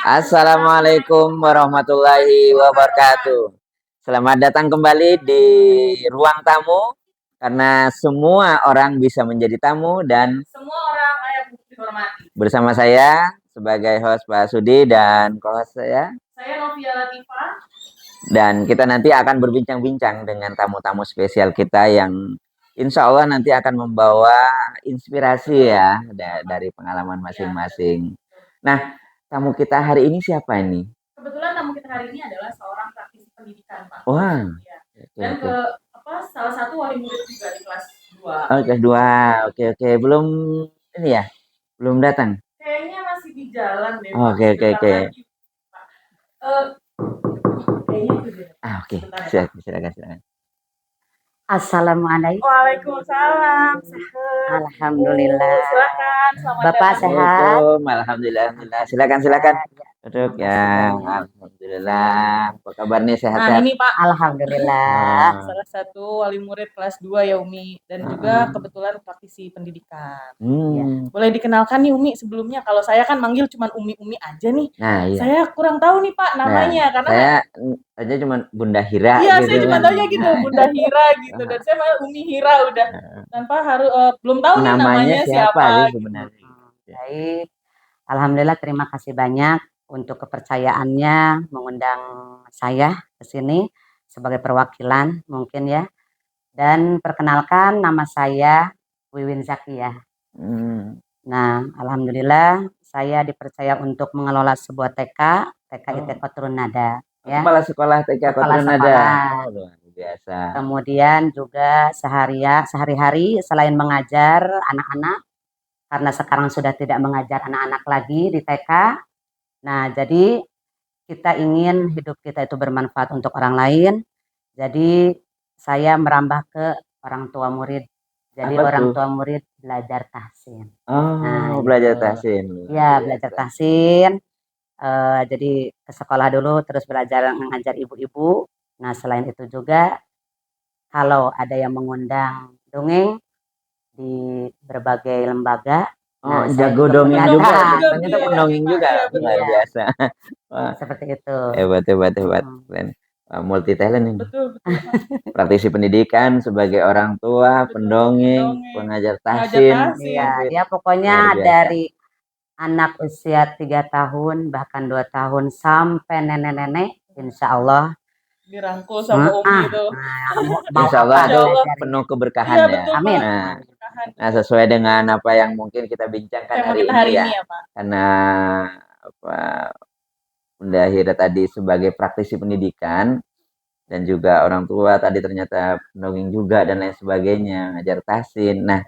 Assalamualaikum warahmatullahi wabarakatuh. Selamat datang kembali di ruang tamu, karena semua orang bisa menjadi tamu dan Semua orang layak dihormati. bersama saya sebagai host Pak Sudi dan co-host saya. Saya Novia Latifah. Dan kita nanti akan berbincang-bincang dengan tamu-tamu spesial kita yang insya Allah nanti akan membawa inspirasi ya dari pengalaman masing-masing. Nah, tamu kita hari ini siapa ini? Kebetulan tamu kita hari ini adalah seorang praktisi pendidikan, Pak. Wah. Ya. Dan salah satu wali murid juga di kelas 2. Oh, kelas 2. Oke. Belum ini ya? Belum datang? Kayaknya masih di jalan deh. Oke. Kayaknya itu deh. Oke. Silakan. Assalamualaikum. Waalaikumsalam. Alhamdulillah. Silakan. Selamat Bapak datang. sehat? Alhamdulillah. Silakan. Duduk ya. Alhamdulillah. Apa kabar nih, sehat? Nah, ini Pak. Alhamdulillah. Salah satu wali murid kelas 2 ya Umi, dan juga kebetulan praktisi pendidikan. Boleh dikenalkan nih Umi sebelumnya. Kalau saya kan manggil cuma Umi aja nih. Nah, iya. Saya kurang tahu nih Pak namanya, karena saya aja cuma Bunda Hira. Iya, gitu saya cuma taunya gitu, Bunda Hira gitu, dan saya malah Umi Hira udah tanpa harus belum tahu nih namanya siapa sebenarnya. Baik. Alhamdulillah, terima kasih banyak untuk kepercayaannya mengundang saya ke sini sebagai perwakilan mungkin ya. Dan perkenalkan, nama saya Wiwin Zakia. Nah, alhamdulillah saya dipercaya untuk mengelola sebuah TK IT Kotrun Nada. Ya. Kepala sekolah TK Kotrun Nada. Luar biasa. Kemudian juga sehari-hari selain mengajar anak-anak, karena sekarang sudah tidak mengajar anak-anak lagi di TK. Nah, jadi kita ingin hidup kita itu bermanfaat untuk orang lain. Jadi saya merambah ke orang tua murid. Jadi orang tua murid belajar tahsin. Belajar tahsin. Ya, belajar tahsin. Jadi ke sekolah dulu, terus belajar mengajar ibu-ibu. Nah, selain itu juga kalau ada yang mengundang dongeng di berbagai lembaga. Jago dongeng juga. Ternyata pendongeng juga. Luar biasa. Seperti itu. Hebat. Keren. Multi talent ini. Betul. Praktisi pendidikan sebagai orang tua, pendongeng, pengajar tahsin. Iya, dia pokoknya dari anak usia 3 tahun bahkan 2 tahun sampai nenek-nenek, insya Allah dirangkul sama Umi itu. Insya Allah itu penuh keberkahan ya. Amin. Nah, sesuai dengan apa yang mungkin kita bincangkan hari ini ya. Karena Bunda Hira tadi sebagai praktisi pendidikan dan juga orang tua tadi ternyata pendongeng juga dan lain sebagainya, ngajar tahsin. Nah,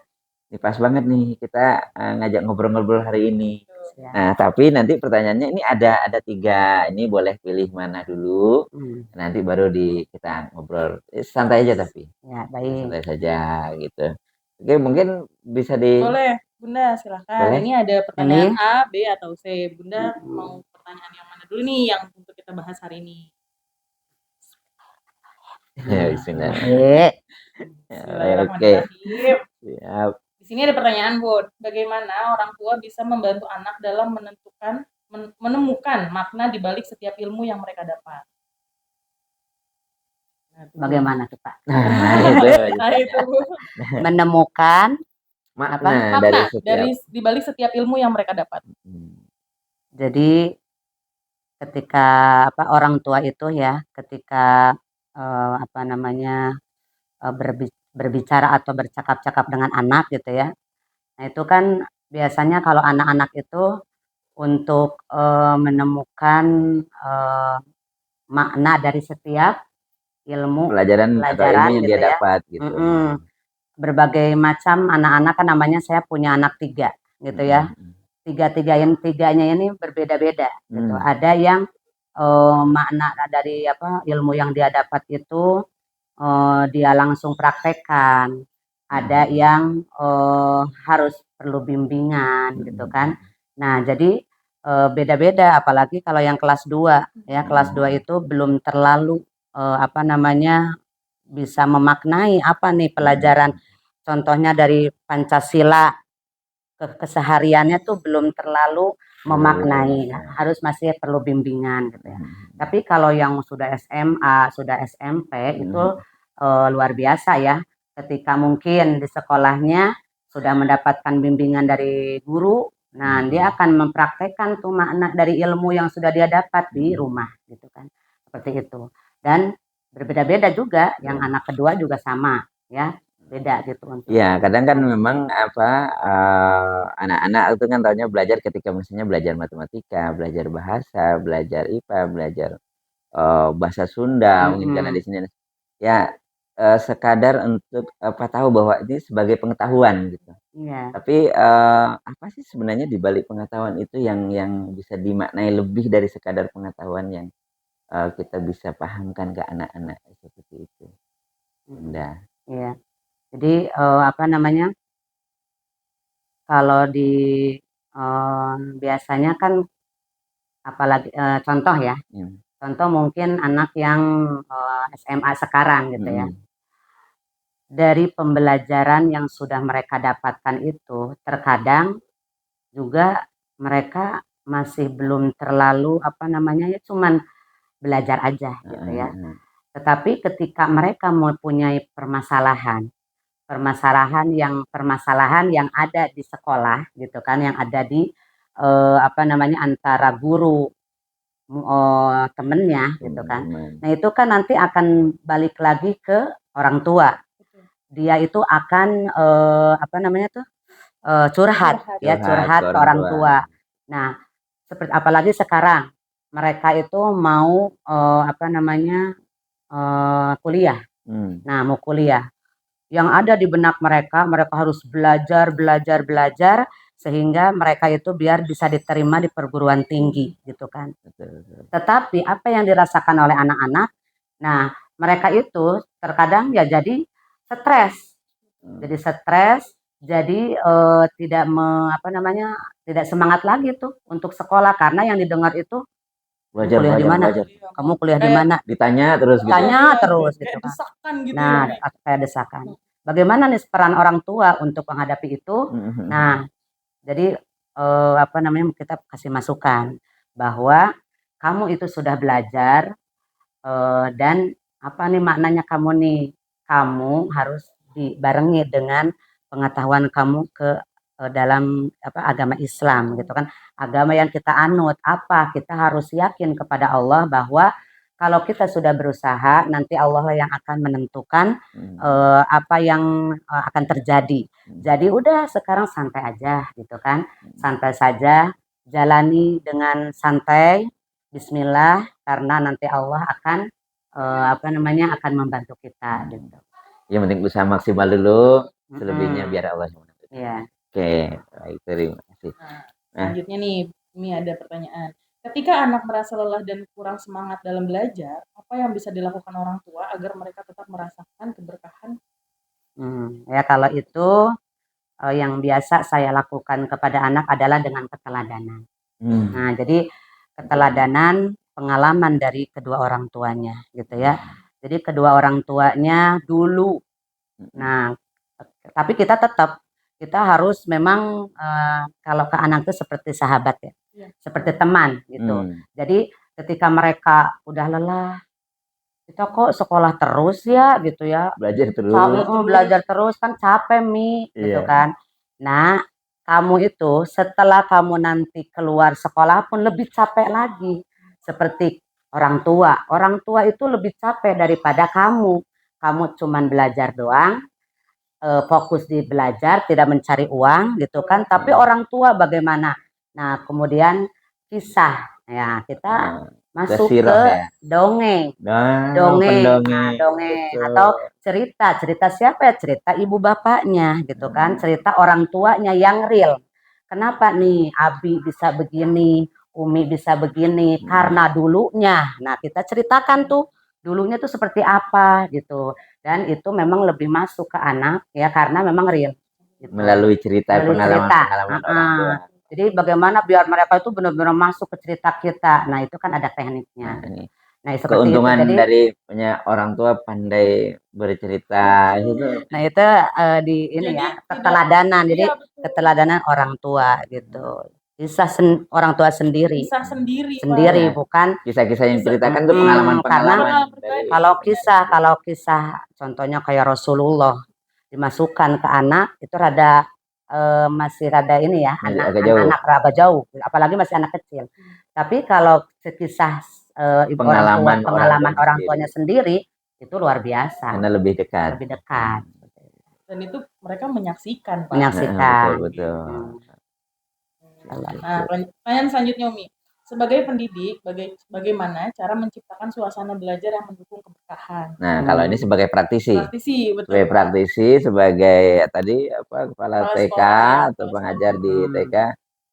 ini pas banget nih kita ngajak ngobrol-ngobrol hari ini. Nah, tapi nanti pertanyaannya ini ada 3. Ini boleh pilih mana dulu. Nanti baru kita ngobrol. Santai aja tapi. Ya, baik. Santai saja gitu. Oke, mungkin bisa Boleh, Bunda, silakan. Boleh? Ini ada pertanyaan A, B atau C. Bunda mau pertanyaan yang mana dulu nih yang untuk kita bahas hari ini? Ya, bismillah. Oke. Siap. Di sini ada pertanyaan, Bud. Bagaimana orang tua bisa membantu anak dalam menemukan makna di balik setiap ilmu yang mereka dapat? Bagaimana tuh, Pak? Itu. Menemukan makna dari di balik setiap ilmu yang mereka dapat. Jadi ketika orang tua itu ya, ketika berbicara atau bercakap-cakap dengan anak gitu ya. Nah, itu kan biasanya kalau anak-anak itu untuk menemukan makna dari setiap pelajaran yang gitu dia ya. dapat gitu. Berbagai macam anak-anak kan, namanya saya punya anak 3 gitu ya. Tiganya ini berbeda-beda gitu. Ada yang makna dari ilmu yang dia dapat itu dia langsung praktekkan. Ada yang harus perlu bimbingan gitu kan. Nah, jadi beda-beda, apalagi kalau yang kelas 2 ya. Kelas 2 itu belum terlalu bisa memaknai apa nih pelajaran. Contohnya dari Pancasila kesehariannya tuh belum terlalu memaknai. Nah, harus masih perlu bimbingan gitu ya. Tapi kalau yang sudah SMA, sudah SMP itu luar biasa ya. Ketika mungkin di sekolahnya sudah mendapatkan bimbingan dari guru, nah dia akan mempraktekkan tuh makna dari ilmu yang sudah dia dapat di rumah gitu kan. Seperti itu. Dan berbeda-beda juga, yang anak kedua juga sama ya, beda gitu untuk Ya, kadang kan memang anak-anak itu kan taunya belajar ketika misalnya belajar matematika, belajar bahasa, belajar IPA, belajar bahasa Sunda, mungkin karena di sini ya sekadar untuk tahu bahwa ini sebagai pengetahuan gitu. Iya. Tapi apa sih sebenarnya di balik pengetahuan itu yang bisa dimaknai lebih dari sekadar pengetahuan yang kita bisa pahamkan ke anak-anak seperti itu. Bunda. Iya. Jadi apa namanya? Kalau di biasanya kan apalagi contoh ya. Contoh mungkin anak yang SMA sekarang gitu ya. Dari pembelajaran yang sudah mereka dapatkan itu, terkadang juga mereka masih belum terlalu apa namanya ya, cuman belajar aja gitu ya. Tetapi ketika mereka mempunyai permasalahan yang ada di sekolah gitu kan, yang ada di apa namanya antara guru temennya gitu kan. Nah itu kan nanti akan balik lagi ke orang tua. Dia itu akan apa namanya tuh curhat ke orang tua. Nah seperti apalagi sekarang mereka itu mau apa namanya kuliah. Nah mau kuliah. Yang ada di benak mereka harus belajar sehingga mereka itu biar bisa diterima di perguruan tinggi gitu kan. Tetapi apa yang dirasakan oleh anak-anak, nah mereka itu terkadang ya jadi stres, jadi tidak apa namanya tidak semangat lagi tuh untuk sekolah karena yang didengar itu kuliah di mana, kamu kuliah di mana, ditanya terus gitu kan. Nah kayak desakan. Bagaimana nih peran orang tua untuk menghadapi itu? Nah jadi apa namanya kita kasih masukan bahwa kamu itu sudah belajar dan apa nih maknanya kamu nih, kamu harus dibarengi dengan pengetahuan kamu ke dalam apa agama Islam gitu kan, agama yang kita anut. Apa kita harus yakin kepada Allah bahwa kalau kita sudah berusaha nanti Allah yang akan menentukan apa yang akan terjadi. Jadi udah sekarang santai aja gitu kan, santai saja, jalani dengan santai, Bismillah, karena nanti Allah akan apa namanya akan membantu kita gitu. Yang penting usaha maksimal dulu, selebihnya biar Allah yang menentukan. Iya. Oke, baik, terima kasih. Selanjutnya nih, ini ada pertanyaan. Ketika anak merasa lelah dan kurang semangat dalam belajar, apa yang bisa dilakukan orang tua agar mereka tetap merasakan keberkahan? Ya kalau itu yang biasa saya lakukan kepada anak adalah dengan keteladanan. Nah, jadi keteladanan pengalaman dari kedua orang tuanya gitu ya. Jadi kedua orang tuanya dulu. Nah, tapi kita harus memang kalau ke anak itu seperti sahabat ya. Seperti teman gitu. Jadi ketika mereka udah lelah, kita kok sekolah terus ya gitu ya. Belajar terus kan capek gitu kan. Nah, kamu itu setelah kamu nanti keluar sekolah pun lebih capek lagi. Seperti orang tua. Orang tua itu lebih capek daripada kamu. Kamu cuman belajar doang, fokus di belajar, tidak mencari uang gitu kan. Tapi orang tua bagaimana? Nah, kemudian kisah. Ya, kita masuk ke dongeng. Dongeng atau cerita siapa ya, cerita ibu bapaknya gitu kan, cerita orang tuanya yang real. Kenapa nih Abi bisa begini, Umi bisa begini, karena dulunya. Nah kita ceritakan tuh dulunya tuh seperti apa gitu, dan itu memang lebih masuk ke anak ya karena memang real gitu. Melalui pengalaman orang tua. Jadi bagaimana biar mereka itu benar-benar masuk ke cerita kita. Nah itu kan ada tekniknya. Nah, seperti itu. Keuntungan Jadi dari punya orang tua pandai bercerita itu. nah itu di ini Jadi ya, tidak keteladanan. Jadi iya betul. keteladanan orang tua gitu. Kisah orang tua sendiri. Kisah sendiri, Sendiri Nah, bukan kisah-kisah yang Kisah- diceritakan tuh karena pengalaman-pengalaman pribadi. kalau kisah contohnya kayak Rasulullah dimasukkan ke anak itu rada masih rada ini ya, Masih agak jauh. anak rada jauh, apalagi masih anak kecil. Tapi kalau kisah ibu orang tua, pengalaman orang tuanya sendiri itu luar biasa, karena lebih dekat. lebih dekat. Dan itu mereka menyaksikan, Pak. Menyaksikan. Betul. Nah, pertanyaan selanjutnya, Umi. Sebagai pendidik, bagaimana cara menciptakan suasana belajar yang mendukung keberkahan? Nah, kalau ini sebagai praktisi. Praktisi, betul. Sebagai praktisi, sebagai tadi kepala TK sekolah, ya, atau pengajar di TK,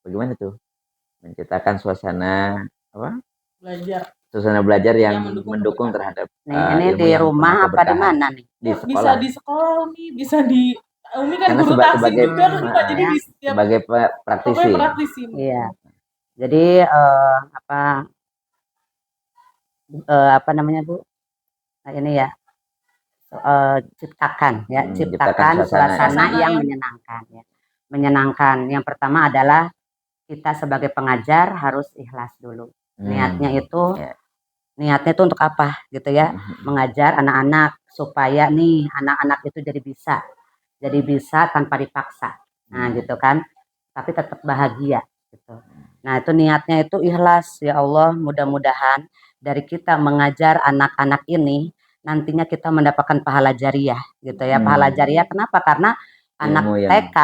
bagaimana tuh menciptakan suasana belajar yang mendukung terhadap ini ilmu di yang rumah penuh apa di keberkahan. mana nih? Di Bisa sekolah. di sekolah, Umi, bisa di Umi kan Karena guru tasik sebagai juga kan, Pak. Jadi di setiap sebagai praktisi. pokoknya praktisi. Iya. Jadi apa namanya Bu? Nah, ini ya ciptakan suasana yang menyenangkan ya. Menyenangkan. Yang pertama adalah kita sebagai pengajar harus ikhlas dulu. Niatnya itu untuk apa gitu ya? Mengajar anak-anak supaya nih anak-anak itu jadi bisa tanpa dipaksa. Nah, gitu kan. Tapi tetap bahagia gitu. Nah, itu niatnya itu ikhlas. Ya Allah, mudah-mudahan dari kita mengajar anak-anak ini nantinya kita mendapatkan pahala jariah gitu ya. Pahala jariah kenapa? Karena anak TK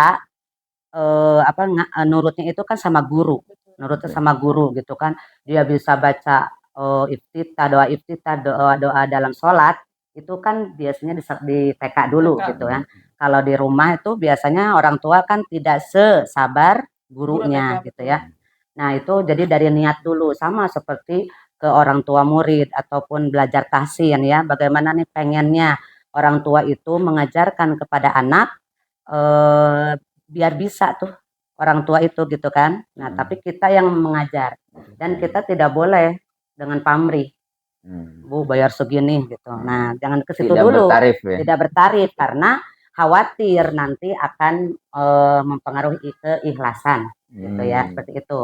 nurutnya itu kan sama guru. Nurutnya sama guru gitu kan. Dia bisa baca doa iftitah, doa dalam sholat itu kan biasanya di TK dulu gitu kan. Kalau di rumah itu biasanya orang tua kan tidak sesabar gurunya gitu ya. Nah, itu jadi dari niat dulu sama seperti ke orang tua murid ataupun belajar tahsin ya. Bagaimana nih pengennya orang tua itu mengajarkan kepada anak biar bisa tuh orang tua itu gitu kan. Nah, tapi kita yang mengajar dan kita tidak boleh dengan pamrih. Bu bayar segini gitu. Nah, jangan ke situ dulu. Tidak bertarif karena khawatir nanti akan mempengaruhi keikhlasan gitu ya, seperti itu.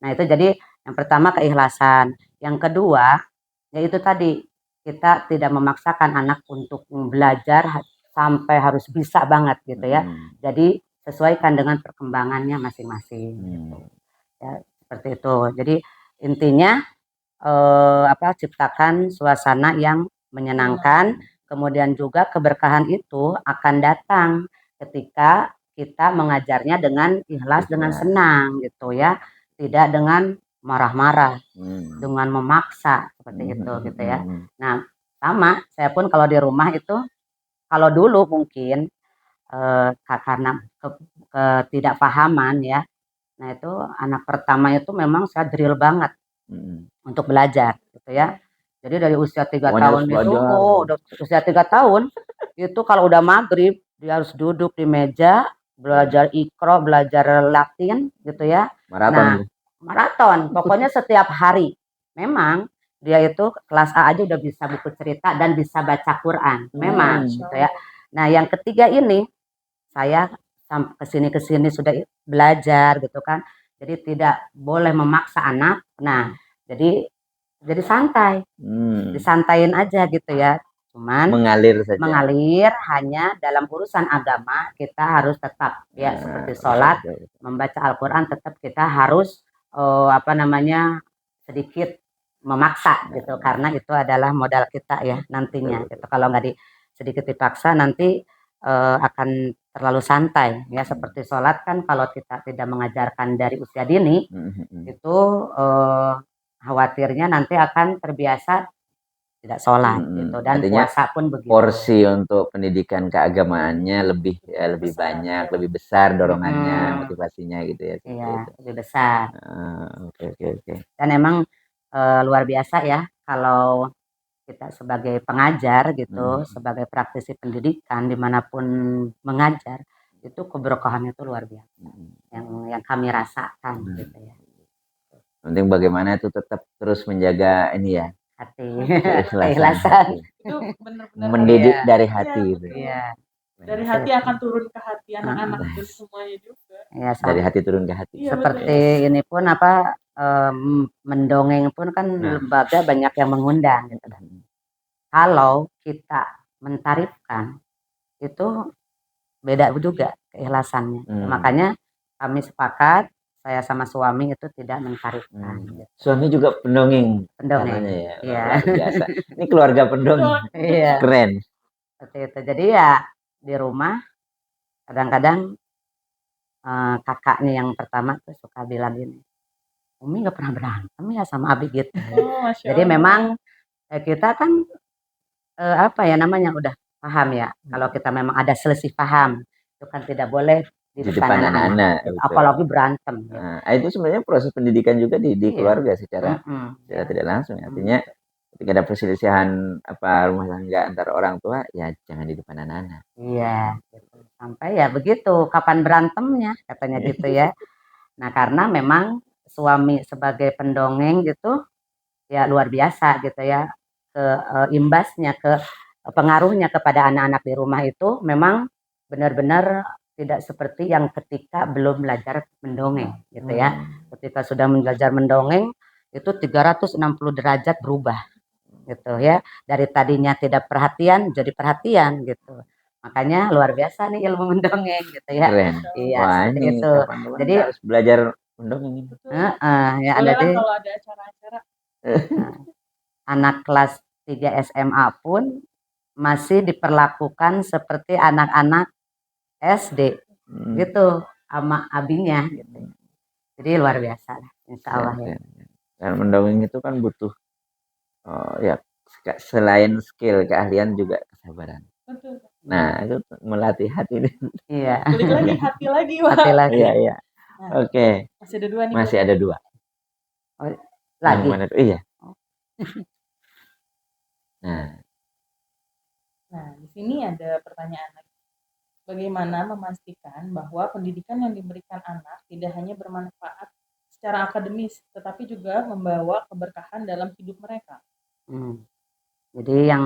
Nah, itu jadi yang pertama keikhlasan. Yang kedua, yaitu tadi kita tidak memaksakan anak untuk belajar sampai harus bisa banget gitu ya. Jadi sesuaikan dengan perkembangannya masing-masing gitu. Ya, seperti itu. Jadi intinya ciptakan suasana yang menyenangkan, kemudian juga keberkahan itu akan datang ketika kita mengajarnya dengan ikhlas, dengan senang gitu ya, tidak dengan marah-marah, dengan memaksa seperti itu gitu ya. Nah, sama saya pun kalau di rumah itu kalau dulu mungkin karena ketidakpahaman ya. Nah, itu anak pertama itu memang saya drill banget untuk belajar gitu ya. Jadi dari usia 3 tahun itu, usia 3 tahun itu kalau udah maghrib dia harus duduk di meja belajar Iqra, belajar Latin gitu ya. Maraton. Pokoknya setiap hari. Memang dia itu kelas A aja udah bisa buku cerita dan bisa baca Quran. Memang gitu ya. Nah, yang ketiga ini saya kesini sudah belajar gitu kan. Jadi tidak boleh memaksa anak. Nah, jadi santai, disantain aja gitu ya. Cuman mengalir saja. Mengalir hanya dalam urusan agama kita harus tetap ya seperti sholat, membaca Al-Quran tetap kita harus sedikit memaksa gitu karena itu adalah modal kita ya nantinya. Gitu. Kalau nggak sedikit dipaksa nanti akan terlalu santai ya seperti sholat kan kalau kita tidak mengajarkan dari usia dini itu khawatirnya nanti akan terbiasa tidak sholat gitu dan artinya puasa pun begitu. Porsi untuk pendidikan keagamaannya lebih banyak, lebih besar dorongannya, motivasinya gitu ya. Iya, lebih besar. Oke. Dan emang luar biasa ya kalau kita sebagai pengajar gitu, sebagai praktisi pendidikan dimanapun mengajar itu keberkahannya itu luar biasa yang kami rasakan gitu ya. Penting bagaimana itu tetap terus menjaga ini ya hati, keikhlasan keikhlasan. hati. Itu benar-benar Mendidik Iya. dari Iya, hati gitu. betul. Iya, Dari Betul. hati akan turun ke hati anak-anak dan semuanya juga. ya Dari hati turun ke hati. Iya, betul. seperti ini pun apa mendongeng pun kan Nah. lembaga banyak yang mengundang gitu kan. Kalau kita mentarifkan itu beda juga keikhlasannya. Makanya kami sepakat saya sama suami itu tidak mentarifkan. Gitu. Suami juga pendongeng. Pendongeng. Katanya ya. Iya. Luar biasa. Ini keluarga pendongeng. Iya. Keren. Seperti itu. Jadi ya di rumah kadang-kadang kakaknya yang pertama tuh suka bilang gini, Umi nggak pernah berantem ya sama Abi gitu. Oh, Masya Jadi Allah. memang kita kan apa ya namanya udah paham ya. Kalau kita memang ada selisih paham itu kan tidak boleh di depan anak-anak. Gitu. Apalagi berantem. Gitu. Nah, itu sebenarnya proses pendidikan juga di keluarga secara tidak langsung. Artinya ketika ada perselisihan rumah tangga antara orang tua, ya jangan di depan anak-anak. Iya. Gitu. Sampai ya begitu. Kapan berantemnya katanya gitu ya. Nah karena memang suami sebagai pendongeng gitu ya luar biasa gitu ya. Imbasnya ke pengaruhnya kepada anak-anak di rumah itu memang benar-benar tidak seperti yang ketika belum belajar mendongeng gitu ya. Ketika sudah belajar mendongeng itu 360 derajat berubah gitu ya. Dari tadinya tidak perhatian jadi perhatian gitu. Makanya luar biasa nih ilmu mendongeng gitu ya. Keren. Iya, Wah, seperti ini itu. kapan-kapan Jadi harus belajar mendongeng ini. ya Boleh ada lah kalau ada acara-acara. Anak kelas 3 SMA pun masih diperlakukan seperti anak-anak SD gitu sama abinya gitu. Jadi luar biasa lah insya Allah ya. Dan mendongeng itu kan butuh ya selain skill keahlian juga kesabaran. Betul. Nah itu melatih hati nih. Iya. Balik lagi hati lagi Wak. Hati lagi. Iya. Oke. Masih ada dua nih. Masih ada dua. Oh, lagi. Yang mana tuh? Iya. Nah, di sini ada pertanyaan lagi. Bagaimana memastikan bahwa pendidikan yang diberikan anak tidak hanya bermanfaat secara akademis, tetapi juga membawa keberkahan dalam hidup mereka? Jadi yang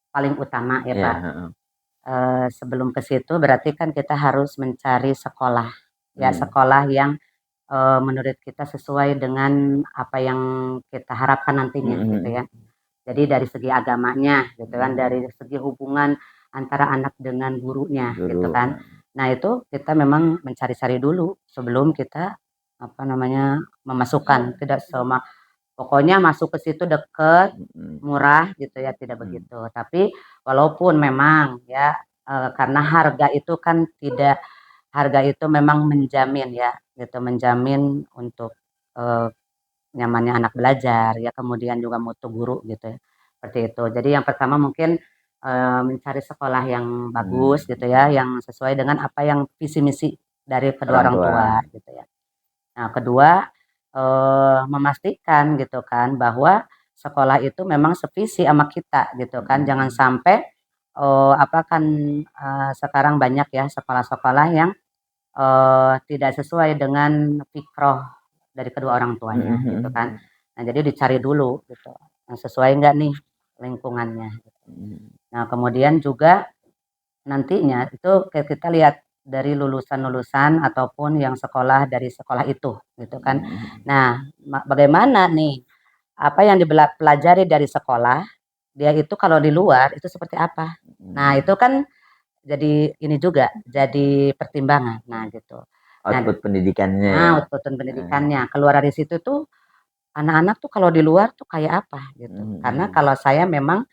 paling utama ya Pak, sebelum ke situ berarti kan kita harus mencari sekolah, ya sekolah yang menurut kita sesuai dengan apa yang kita harapkan nantinya gitu ya. Jadi dari segi agamanya gitu kan, dari segi hubungan antara anak dengan gurunya gitu kan. Nah itu kita memang mencari-cari dulu sebelum kita memasukkan, tidak semua pokoknya masuk ke situ deket, murah gitu ya, tidak begitu. Tapi walaupun memang ya karena harga itu kan tidak, harga itu memang menjamin ya gitu, menjamin untuk nyamannya anak belajar ya, kemudian juga mutu guru gitu ya, seperti itu. Jadi yang pertama mungkin mencari sekolah yang bagus gitu ya, yang sesuai dengan apa yang visi misi dari kedua orang tua gitu ya. Nah kedua memastikan gitu kan bahwa sekolah itu memang sevisi sama kita gitu kan, jangan sampai sekarang banyak ya sekolah-sekolah yang tidak sesuai dengan fikroh dari kedua orang tuanya gitu kan. Nah jadi dicari dulu gitu, yang sesuai enggak nih lingkungannya. Nah kemudian juga nantinya itu kita lihat dari lulusan-lulusan ataupun yang sekolah dari sekolah itu gitu kan. Nah bagaimana nih apa yang dipelajari dari sekolah, dia itu kalau di luar itu seperti apa. Nah itu kan jadi ini juga jadi pertimbangan. Nah gitu. Output pendidikannya. Output pendidikannya keluar dari situ tuh anak-anak tuh kalau di luar tuh kayak apa gitu. Karena kalau saya memang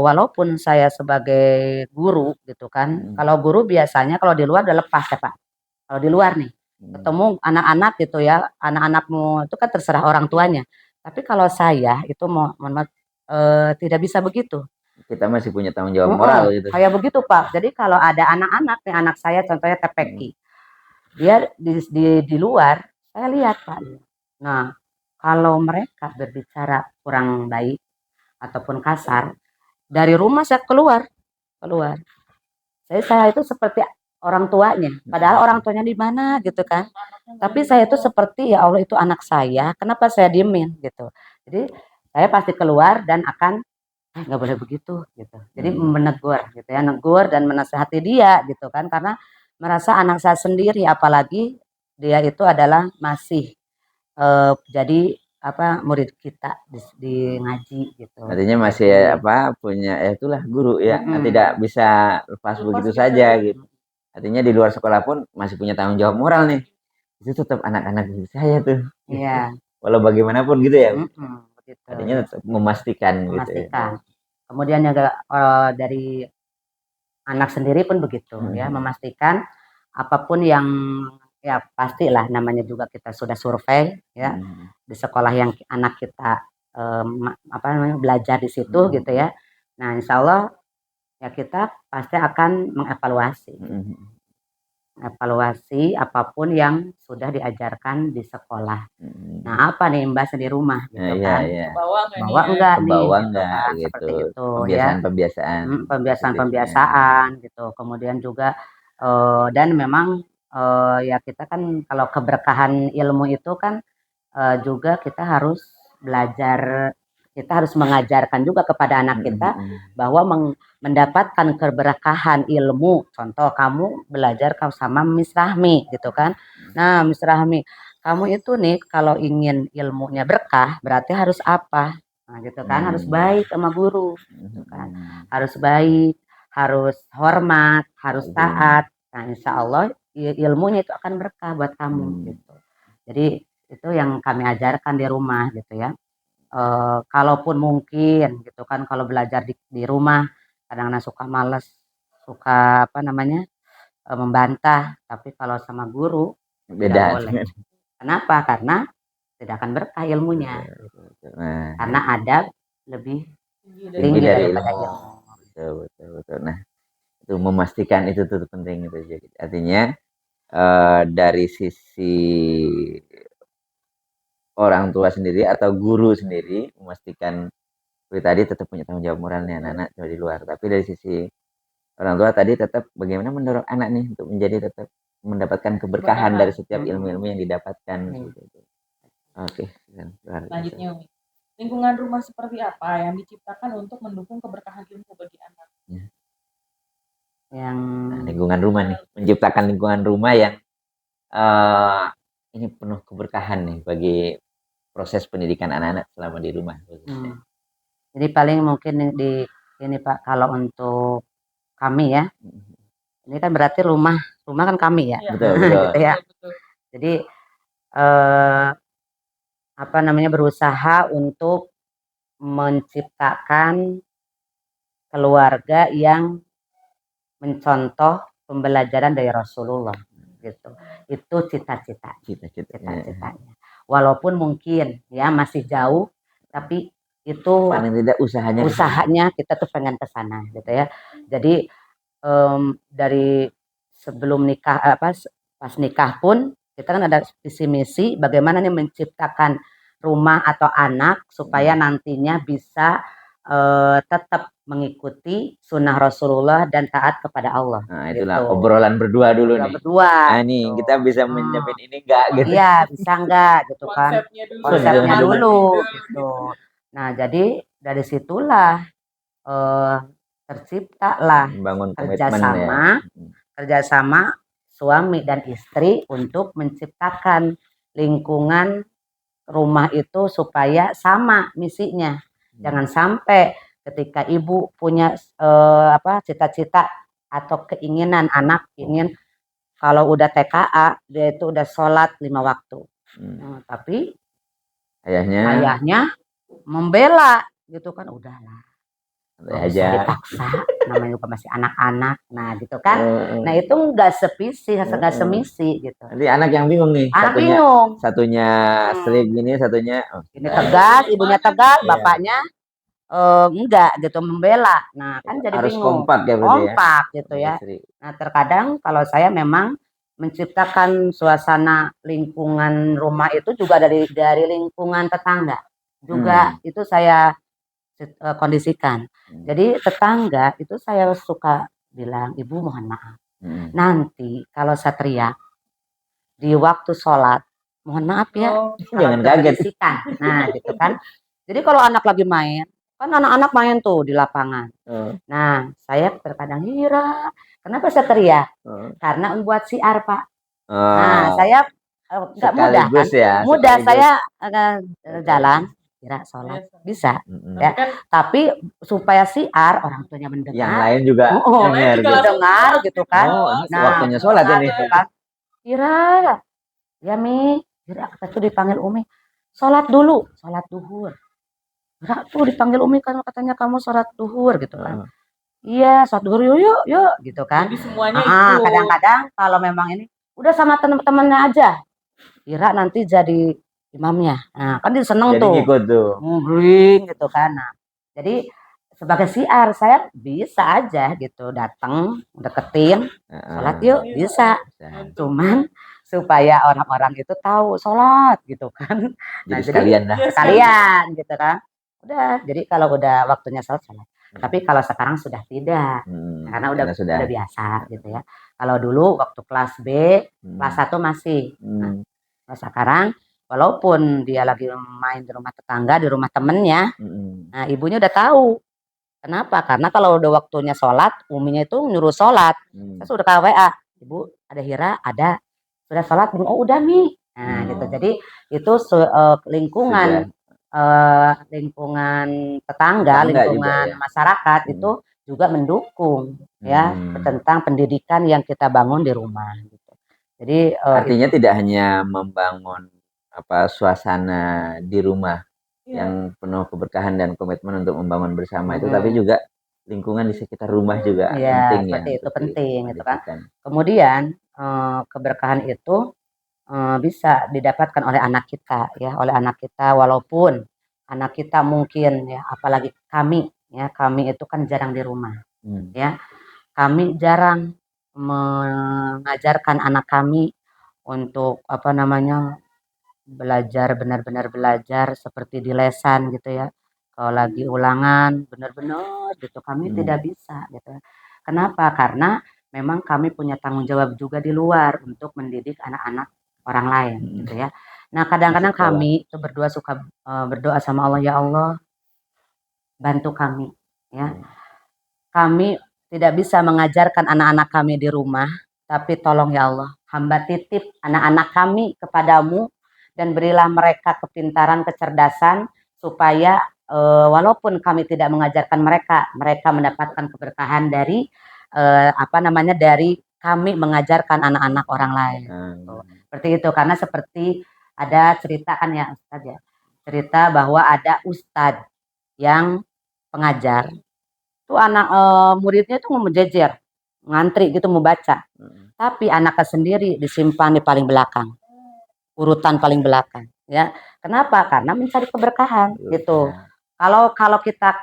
walaupun saya sebagai guru gitu kan, kalau guru biasanya kalau di luar udah lepas ya Pak. Kalau di luar nih ketemu anak-anak gitu ya, anak-anakmu itu kan terserah orang tuanya. Tapi kalau saya itu tidak bisa begitu. Kita masih punya tanggung jawab moral gitu. Kayak begitu Pak. Jadi kalau ada anak-anak nih, anak saya contohnya TPQ, dia di luar, saya lihat Pak. Nah kalau mereka berbicara kurang baik ataupun kasar, dari rumah saya keluar. Saya itu seperti orang tuanya, padahal orang tuanya di mana gitu kan. Tapi saya itu seperti ya Allah itu anak saya, kenapa saya diemin gitu. Jadi saya pasti keluar dan akan nggak boleh begitu gitu. Jadi menegur gitu ya, negur dan menasehati dia gitu kan, karena merasa anak saya sendiri, apalagi dia itu adalah masih jadi apa murid kita di ngaji gitu. Artinya masih Jadi, punya itulah guru ya, mm-mm, tidak bisa lepas Lepas begitu gitu saja saja. gitu. Artinya di luar sekolah pun masih punya tanggung jawab moral nih. Itu tetap anak-anak didik saya tuh. iya, Walau bagaimanapun gitu ya. begitu Artinya ya, tetap memastikan gitu ya. memastikan. Kemudian juga dari anak sendiri pun begitu ya, memastikan apapun yang ya pastilah namanya juga kita sudah survei ya di sekolah yang anak kita apa namanya belajar di situ gitu ya. Nah, insya Allah ya kita pasti akan mengevaluasi apapun yang sudah diajajarkan di sekolah. Nah, apa nih Mbak di rumah Nah, gitu iya kan? iya. Bawa nggak nih Bawa ya? enggak Ke nih bawah gitu enggak kan? gitu. Seperti itu ya. Pembiasaan-pembiasaan positifnya. Pembiasaan-pembiasaan gitu. Kemudian juga dan memang ya kita kan kalau keberkahan ilmu itu kan juga kita harus belajar, kita harus mengajarkan juga kepada anak kita bahwa mendapatkan keberkahan ilmu. Contoh kamu belajar kau sama Miss Rahmi gitu kan. Nah, Miss Rahmi, kamu itu nih kalau ingin ilmunya berkah berarti harus apa? Nah, gitu kan, harus baik sama guru gitu kan. Harus baik, harus hormat, harus taat. Nah, insya Allah ilmunya itu akan berkah buat kamu gitu. Jadi itu yang kami ajarkan di rumah gitu ya. Kalaupun mungkin gitu kan kalau belajar di rumah kadang-kadang suka males, suka apa namanya membantah, tapi kalau sama guru tidak Beda. boleh. Kenapa? Karena tidak akan berkah ilmunya. Nah, Karena adab lebih tinggi tinggi dari daripada ilmu. ilmu. Betul, betul, betul. Nah, itu memastikan itu tuh penting itu. Artinya dari sisi orang tua sendiri atau guru sendiri memastikan seperti tadi tetap punya tanggung jawab moralnya anak-anak di luar. Tapi dari sisi orang tua tadi tetap bagaimana mendorong anak nih untuk menjadi tetap mendapatkan keberkahan dari setiap ilmu-ilmu yang didapatkan. Gitu. Oke, Selanjutnya, Umi. Lingkungan rumah seperti apa yang diciptakan untuk mendukung keberkahan ilmu bagi anak? Yang Nah, lingkungan rumah nih, menciptakan lingkungan rumah yang ini penuh keberkahan nih bagi proses pendidikan anak-anak selama di rumah. Jadi paling mungkin di ini Pak, kalau untuk kami ya, ini kan berarti rumah kan kami ya, Betul, betul. gitu ya. Jadi apa namanya berusaha untuk menciptakan keluarga yang mencontoh pembelajaran dari Rasulullah gitu. Itu cita-citanya. Walaupun mungkin ya masih jauh, tapi itu paling tidak usahanya kita tuh pengen ke sana gitu ya. Jadi dari sebelum nikah pas nikah pun kita kan ada visi misi bagaimana nih menciptakan rumah atau anak supaya nantinya bisa tetap mengikuti sunnah Rasulullah dan taat kepada Allah. Nah, itulah gitu. Obrolan berdua dulu nih. Berdua. Nah, nih gitu. Kita bisa menjamin ini enggak gitu. Iya, bisa enggak gitu kan. Konsepnya dulu gitu. Nah, jadi dari situlah terciptalah kerjasama suami dan istri untuk menciptakan lingkungan rumah itu supaya sama misinya. Jangan sampai ketika ibu punya cita-cita atau keinginan anak ingin kalau udah TKA dia itu udah sholat 5 waktu. Tapi ayahnya membela gitu kan, udahlah. Nggak usah dipaksa, namanya juga masih anak-anak. Nah gitu kan. Nah itu nggak semisi gitu. Nanti anak yang bingung nih. Satunya strip gini, satunya ini tegas, ibunya tegas, bapaknya enggak gitu membela. Nah kan jadi harus bingung. Kompak gitu ya. Nah terkadang kalau saya memang menciptakan suasana lingkungan rumah itu juga dari lingkungan tetangga juga itu saya kondisikan. Jadi tetangga itu saya suka bilang, ibu mohon maaf. Nanti kalau saya teriak di waktu sholat, mohon maaf ya, jangan kaget. Nah gitu kan. Jadi kalau anak lagi main, kan anak-anak main tuh di lapangan. Oh, Nah, saya terkadang Hira, kenapa saya teriak? oh. Karena membuat siar, Pak. Nah, Oh, saya nggak mudah kan? sekaligus ya, Mudah sekaligus. saya jalan, Sekaligus. Hira sholat Biasa. bisa. Mm-mm. Ya, Kan tapi supaya siar orang tuanya Yang mendengar, lain juga oh, yang lain denger juga gitu. langsung dengar sholat gitu gitu. kan. Oh, ini Nah, waktunya sholat sholat ini. gitu kan. Hira, ya Mi, Hira kita tuh dipanggil Umi. Sholat dulu, sholat duhur. Hira tuh dipanggil Umi kan katanya kamu sholat duhur gitu kan. Oh, Iya, sholat duhur yuk, yuk, yuk gitu kan. Jadi semuanya ikut. Kadang-kadang kalau memang ini udah sama teman-temannya aja. Hira nanti jadi imamnya. Nah, kan dia seneng jadi tuh. ngikut tuh. Ngubring gitu kan. Nah, jadi sebagai siar saya bisa aja gitu datang deketin sholat yuk Iya. bisa. Bisa. Cuman supaya orang-orang itu tahu sholat gitu kan. Nah, Jadi jadi sekalian dah. Iya, sekalian gitu kan. Udah, jadi kalau udah waktunya sholat sholat. Tapi kalau sekarang sudah tidak. Karena udah Karena sudah. biasa gitu ya. Kalau dulu waktu kelas B, kelas 1 masih. Nah, Hmm, kalau sekarang walaupun dia lagi main di rumah tetangga, di rumah temennya, hmm, nah ibunya udah tahu. Kenapa? Karena kalau udah waktunya sholat, uminya itu nyuruh sholat. Saya sudah ke WA, Ibu ada Hira, ada. Sudah sholat belum? Oh udah nih. Nah gitu. Jadi itu lingkungan lingkungan tetangga, Tetangga juga lingkungan ya. masyarakat Hmm. itu juga mendukung ya tentang pendidikan yang kita bangun di rumah. Gitu. Jadi Artinya itu tidak hanya membangun suasana di rumah Iya. yang penuh keberkahan dan komitmen untuk membangun bersama itu, tapi juga lingkungan di sekitar rumah juga ya penting ya. seperti itu penting gitu kan. pendidikan. Kemudian keberkahan itu bisa didapatkan oleh anak kita ya, oleh anak kita walaupun anak kita mungkin ya apalagi kami itu kan jarang di rumah ya. Kami jarang mengajarkan anak kami untuk apa namanya belajar benar-benar belajar seperti di lesan gitu ya. Kalau lagi ulangan benar-benar gitu kami tidak bisa gitu. Kenapa? Karena memang kami punya tanggung jawab juga di luar untuk mendidik anak-anak orang lain gitu ya. Nah, kadang-kadang kami itu suka berdoa sama Allah, ya Allah, bantu kami ya. Kami tidak bisa mengajarkan anak-anak kami di rumah, tapi tolong ya Allah, hamba titip anak-anak kami kepadamu dan berilah mereka kepintaran, kecerdasan supaya walaupun kami tidak mengajarkan mereka, mereka mendapatkan keberkahan dari dari kami mengajarkan anak-anak orang lain. Seperti itu karena seperti ada cerita kan ya Ustadz ya. Cerita bahwa ada ustadz yang pengajar tuh anak muridnya tuh mau menjejer, ngantri gitu mau baca. Tapi anaknya sendiri disimpan di paling belakang, urutan paling belakang. Ya, kenapa? Karena mencari keberkahan gitu. Kalau kita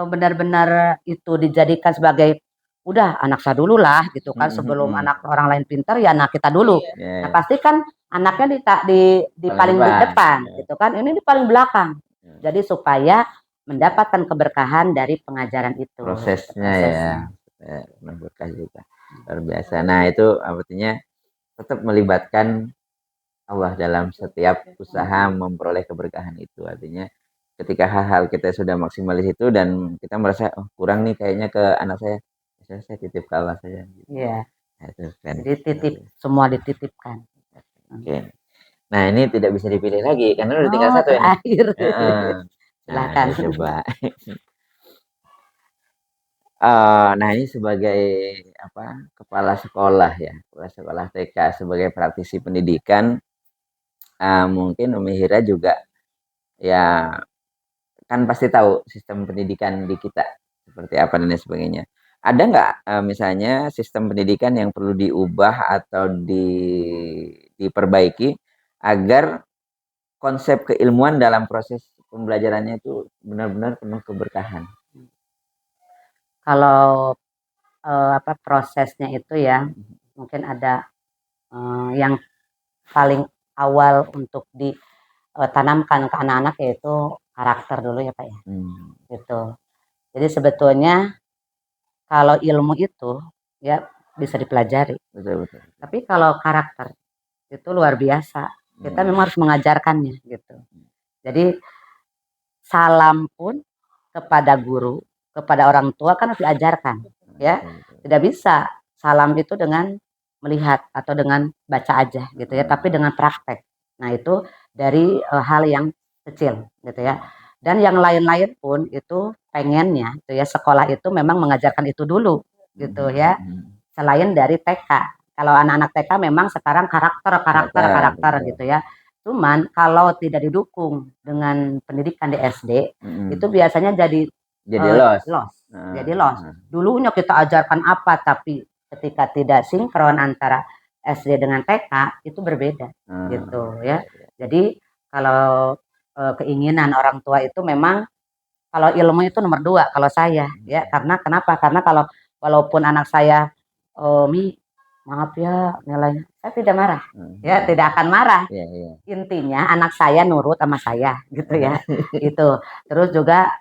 benar-benar itu dijadikan sebagai udah anak saya dulu lah gitu kan sebelum anak orang lain pintar ya anak kita dulu. Nah pasti kan anaknya di paling depan gitu kan, ini di paling belakang. Jadi supaya mendapatkan keberkahan dari pengajaran itu. Prosesnya ya, berkah juga luar biasa. Nah itu artinya tetap melibatkan Allah dalam setiap usaha memperoleh keberkahan itu. Artinya ketika hal-hal kita sudah maksimal di situ dan kita merasa oh, kurang nih kayaknya ke anak saya titip ke Allah saja. Iya. Nah, itu kan. Jadi titip semua dititipkan. Oke. Nah ini tidak bisa dipilih lagi karena udah tinggal satu ya. Silakan. Nah, coba. Nah ini sebagai kepala sekolah ya, kepala sekolah TK sebagai praktisi pendidikan, mungkin Umi Hira juga ya kan pasti tahu sistem pendidikan di kita seperti apa dan lain sebagainya. Ada nggak misalnya sistem pendidikan yang perlu diubah atau diperbaiki agar konsep keilmuan dalam proses pembelajarannya itu benar-benar penuh keberkahan? Kalau prosesnya itu ya mungkin ada yang paling awal untuk ditanamkan ke anak-anak yaitu karakter dulu ya Pak ya. Gitu. Jadi sebetulnya kalau ilmu itu ya bisa dipelajari. Betul. Tapi kalau karakter itu luar biasa. Kita memang harus mengajarkannya gitu. Jadi salam pun kepada guru, kepada orang tua kan harus diajarkan, ya. Tidak bisa salam itu dengan melihat atau dengan baca aja gitu ya, tapi dengan praktek. Nah, itu dari hal yang kecil gitu ya. Dan yang lain-lain pun itu pengennya gitu ya, sekolah itu memang mengajarkan itu dulu gitu ya. Selain dari TK. Kalau anak-anak TK memang sekarang karakter gitu ya. Cuman kalau tidak didukung dengan pendidikan di SD, itu biasanya jadi lost. Jadi lost. Dulunya kita ajarkan apa, tapi ketika tidak sinkron antara SD dengan TK itu berbeda gitu ya. Jadi kalau keinginan orang tua itu memang kalau ilmu itu nomor 2 kalau saya ya. Karena kenapa? Karena kalau walaupun anak saya Mi, maaf ya nilainya, saya tidak marah ya, tidak akan marah. Intinya anak saya nurut sama saya gitu ya. Itu terus juga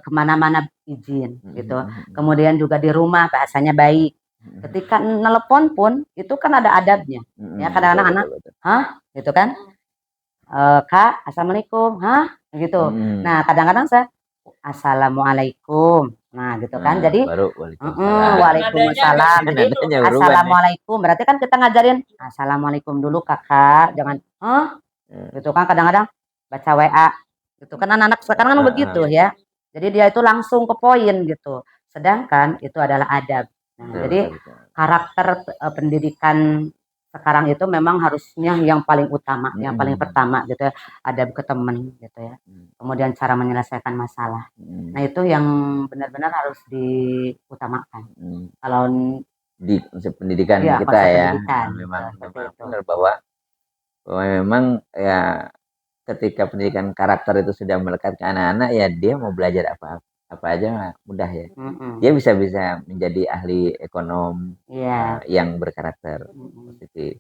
kemana-mana izin gitu. Kemudian juga di rumah bahasanya baik. Ketika nelpon pun itu kan ada adabnya ya. Kadang-kadang anak gitu kan, Kak, assalamualaikum, gitu. Nah, kadang-kadang saya assalamualaikum, nah gitu kan. Jadi baru waalaikumsalam. Jadi assalamualaikum berarti kan kita ngajarin assalamualaikum dulu kakak, jangan gitu kan. Kadang-kadang baca WA gitu kan, anak-anak sekarang kan begitu ya. Jadi dia itu langsung ke poin gitu, sedangkan itu adalah adab. Nah, jadi karakter pendidikan sekarang itu memang harusnya yang paling utama, yang paling pertama gitu ya, adab ke teman gitu ya. Kemudian cara menyelesaikan masalah. Nah, itu yang benar-benar harus diutamakan. Kalau di konsep pendidikan iya, kita konsep ya, pendidikan, memang seperti itu. benar bahwa memang ya ketika pendidikan karakter itu sudah melekat ke anak-anak, ya dia mau belajar apa aja mudah ya. Dia bisa menjadi ahli ekonom yang berkarakter positif.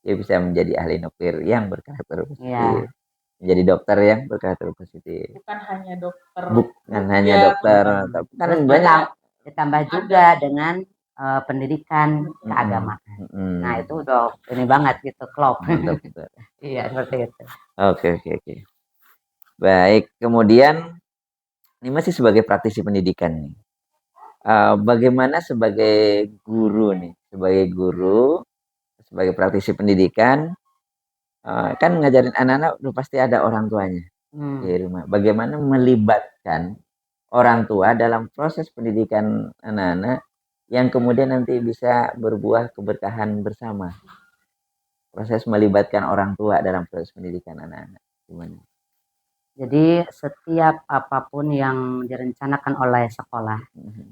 Dia bisa menjadi ahli nuklir yang berkarakter positif. Menjadi dokter yang berkarakter positif. Bukan hanya dokter. Tapi kan banyak. Ditambah juga dengan pendidikan keagamaan. Nah, itu udah ini banget gitu, klop. Iya, seperti itu. Oke. Baik, kemudian ini masih sebagai praktisi pendidikan nih. Bagaimana sebagai guru nih, sebagai praktisi pendidikan, kan ngajarin anak-anak udah pasti ada orang tuanya di rumah. Bagaimana melibatkan orang tua dalam proses pendidikan anak-anak yang kemudian nanti bisa berbuah keberkahan bersama. Proses melibatkan orang tua dalam proses pendidikan anak-anak gimana? Jadi setiap apapun yang direncanakan oleh sekolah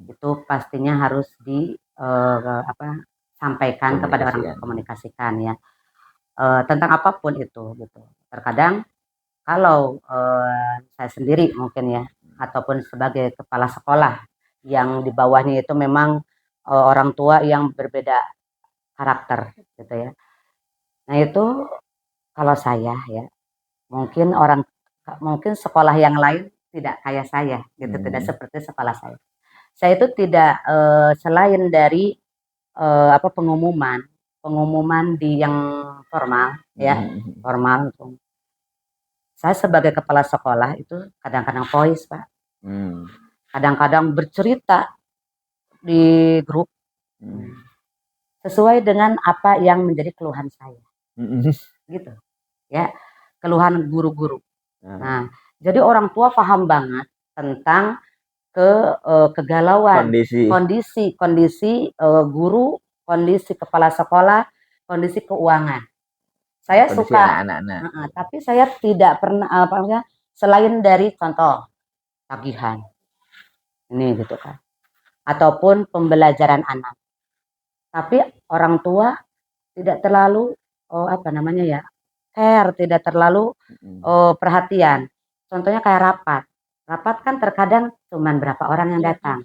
itu pastinya harus sampaikan kepada orang, komunikasikan ya, tentang apapun itu gitu. Terkadang kalau saya sendiri mungkin ya, ataupun sebagai kepala sekolah yang di bawahnya itu memang orang tua yang berbeda karakter gitu ya. Nah, itu kalau saya ya, mungkin sekolah yang lain tidak kayak saya gitu, tidak seperti sekolah saya. Saya itu tidak selain dari pengumuman di yang formal ya, formal. Saya sebagai kepala sekolah itu kadang-kadang voice, Pak. Kadang-kadang bercerita di grup sesuai dengan apa yang menjadi keluhan saya. Gitu. Ya, keluhan guru-guru. Nah, jadi orang tua paham banget tentang kegalauan, kondisi guru, kondisi kepala sekolah, kondisi keuangan. Saya suka anak-anak. Tapi saya tidak pernah selain dari contoh tagihan. Ini gitu kan. Ataupun pembelajaran anak. Tapi orang tua tidak terlalu care, tidak terlalu perhatian. Contohnya kayak rapat. Rapat kan terkadang cuman berapa orang yang datang.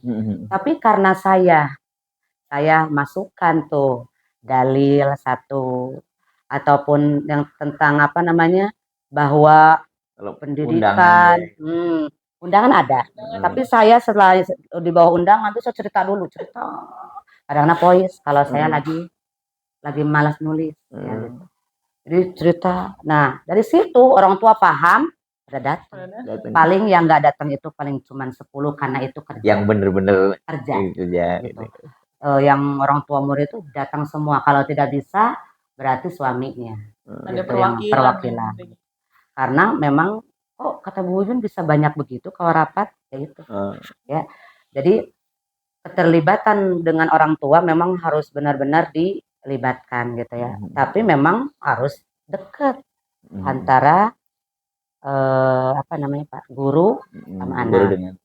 Tapi karena saya masukkan tuh dalil satu ataupun yang tentang bahwa pendidikan undangan ada. Tapi saya setelah di bawah undangan itu saya cerita. Kadang-kadang voice kalau saya lagi malas nulis ya gitu. Jadi cerita. Nah, dari situ orang tua paham pada datang. Padahal Datang. Paling yang nggak datang itu paling cuman 10 karena itu kerja. Yang bener-bener Kerja. kerja Gitu. gitu. Yang orang tua murid itu datang semua. Kalau tidak bisa berarti suaminya. ada Gitu yang perwakilan. perwakilan. Karena memang kata Bu Yun bisa banyak begitu kalau rapat kayak gitu. Ya. Jadi keterlibatan dengan orang tua memang harus benar-benar dilibatkan gitu ya. Tapi memang harus dekat antara apa namanya Pak, guru sama anak.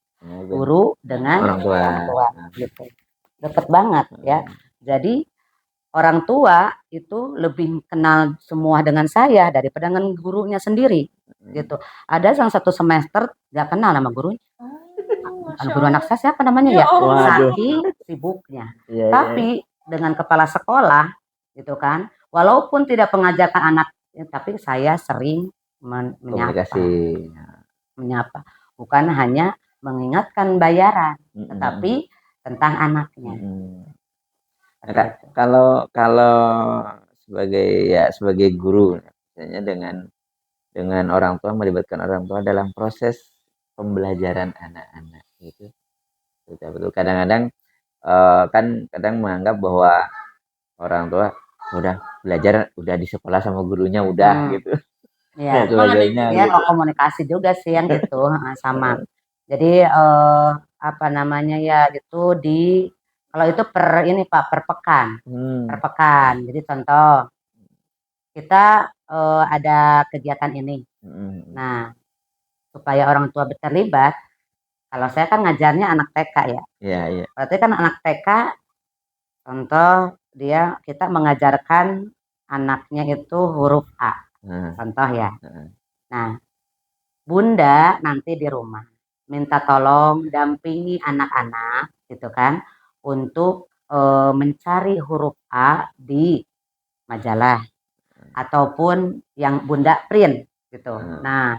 Guru dengan orang tua. gitu. Deket banget ya. Jadi orang tua itu lebih kenal semua dengan saya daripada dengan gurunya sendiri gitu. Ada yang satu semester gak kenal nama gurunya. Guru anak saya siapa namanya ya? Saking sibuknya. Tapi dengan kepala sekolah gitu kan, walaupun tidak mengajarkan anak, tapi saya sering menyapa, bukan hanya mengingatkan bayaran, tetapi tentang anaknya. Kalau sebagai guru, misalnya dengan orang tua, melibatkan orang tua dalam proses pembelajaran anak-anak gitu. Betul. Kadang-kadang kan kadang menganggap bahwa orang tua udah belajar udah di sekolah sama gurunya udah gitu. Ya, sebagainya ya gitu. komunikasi juga sih yang gitu sama. Jadi apa namanya ya itu kalau itu per pekan. Per pekan. Jadi contoh kita ada kegiatan ini. Nah, supaya orang tua terlibat, kalau saya kan ngajarnya anak TK ya. Iya. Berarti kan anak TK, contoh kita mengajarkan anaknya itu huruf A. Contoh ya. Nah, Bunda nanti di rumah minta tolong dampingi anak-anak gitu kan untuk mencari huruf A di majalah ataupun yang Bunda print gitu. Nah,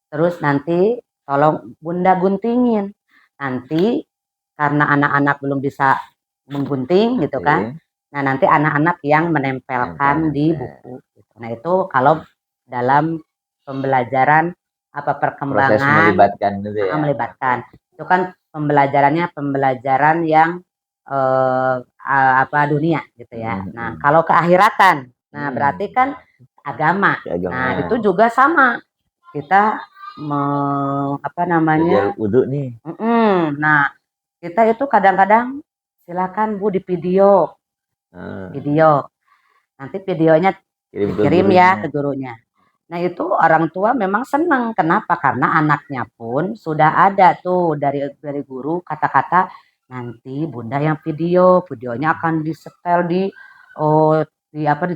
terus nanti tolong Bunda guntingin. Nanti karena anak-anak belum bisa menggunting gitu kan. Nah, nanti anak-anak yang menempelkan di buku gitu. Nah, itu kalau dalam pembelajaran perkembangan proses melibatkan gitu ya. Melibatkan. Itu kan pembelajaran yang dunia gitu ya. Nah, kalau keakhiratan, nah berarti kan agama. Nah, itu juga sama. Kita belajar wudhu nih. Nah, kita itu kadang-kadang silakan Bu di video. Nanti videonya dikirim ya ke gurunya. Nah, itu orang tua memang senang. Kenapa? Karena anaknya pun sudah ada tuh dari guru kata-kata nanti Bunda yang videonya akan disetel di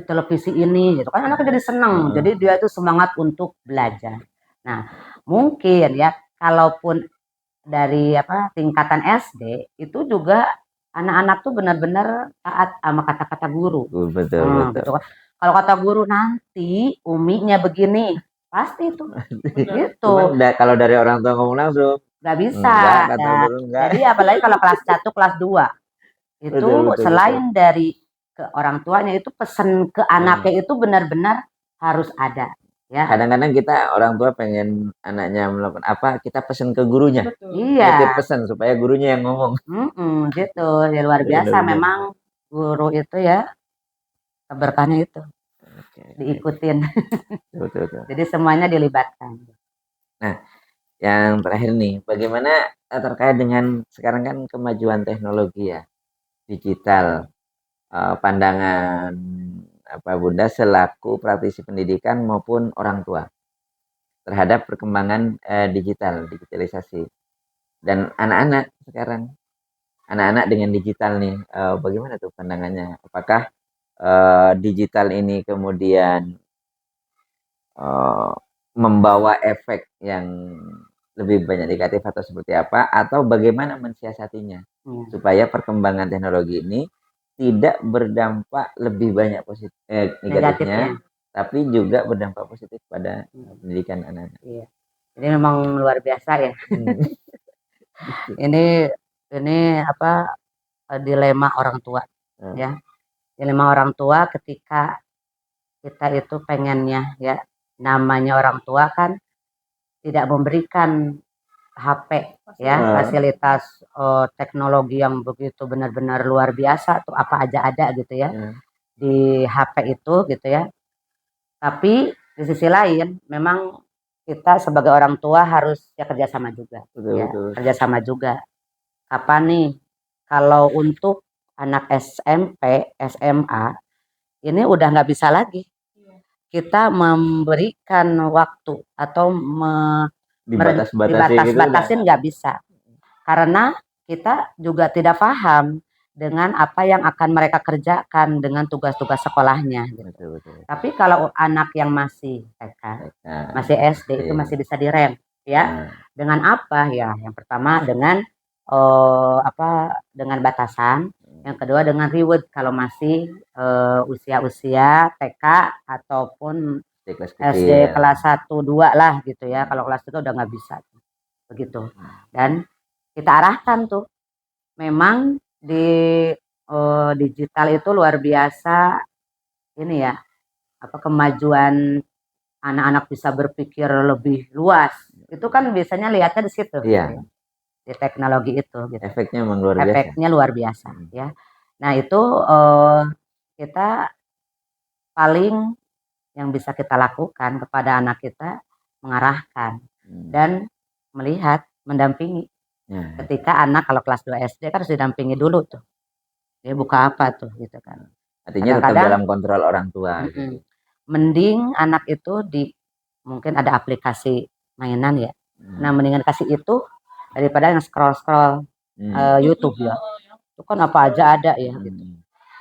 televisi ini gitu kan, anaknya jadi senang. Jadi dia itu semangat untuk belajar. Nah, mungkin ya kalaupun dari tingkatan SD itu juga anak-anak tuh benar-benar taat sama kata-kata guru. Betul. Gitu kan. Kalau kata guru nanti uminya begini, pasti itu. Gitu. Kalau dari orang tua ngomong langsung nggak bisa. Jadi apalagi kalau kelas 1, kelas 2 itu betul. Selain dari ke orang tuanya itu pesan ke anaknya itu benar-benar harus ada. Ya. Kadang-kadang kita orang tua pengen anaknya melakukan apa, kita pesan ke gurunya. Betul. Iya. Pesan supaya gurunya yang ngomong. Gitu. Ya, luar biasa memang guru itu ya. Keberkahannya itu diikutin. Betul. Jadi semuanya dilibatkan. Nah, yang terakhir nih, bagaimana terkait dengan sekarang kan kemajuan teknologi ya, digital, pandangan Bunda selaku praktisi pendidikan maupun orang tua terhadap perkembangan digitalisasi dan anak-anak sekarang, anak-anak dengan digital nih, bagaimana tuh pandangannya? Apakah digital ini kemudian membawa efek yang lebih banyak negatif atau seperti apa, atau bagaimana mensiasatinya supaya perkembangan teknologi ini tidak berdampak lebih banyak negatifnya, tapi juga berdampak positif pada pendidikan anak-anak. Iya. Ini memang luar biasa ya. ini dilema orang tua ya. Dilema orang tua ketika kita itu pengennya ya, namanya orang tua kan tidak memberikan HP ya, fasilitas teknologi yang begitu benar-benar luar biasa tuh, apa aja ada gitu ya di HP itu gitu ya. Tapi di sisi lain memang kita sebagai orang tua harus ya kerjasama juga, kerjasama juga. Kapan nih kalau untuk anak SMP, SMA ini udah nggak bisa lagi kita memberikan waktu atau dibatas-batasin, nggak bisa, karena kita juga tidak paham dengan apa yang akan mereka kerjakan dengan tugas-tugas sekolahnya gitu. Tapi kalau anak yang masih TK, masih SD itu masih bisa direm ya. Dengan apa ya? Yang pertama dengan dengan batasan, yang kedua dengan reward kalau masih usia-usia TK ataupun SD kelas 1 2 lah gitu ya. Kalau kelas 3 udah nggak bisa begitu. Dan kita arahkan tuh memang di digital itu luar biasa ini ya, apa kemajuan anak-anak bisa berpikir lebih luas. Itu kan biasanya lihatnya di situ. Iya. Di teknologi itu gitu. Efeknya memang luar biasa. Efeknya luar biasa ya. Nah, itu kita paling yang bisa kita lakukan kepada anak kita mengarahkan dan melihat, mendampingi. Ketika anak kalau kelas 2 SD kan harus didampingi dulu tuh. Dia buka apa tuh gitu kan. Artinya tetap dalam kontrol orang tua. Gitu. Mending anak itu mungkin ada aplikasi mainan ya. Nah, mendingan kasih itu daripada yang scroll-scroll YouTube ya. Itu kan apa aja ada ya gitu.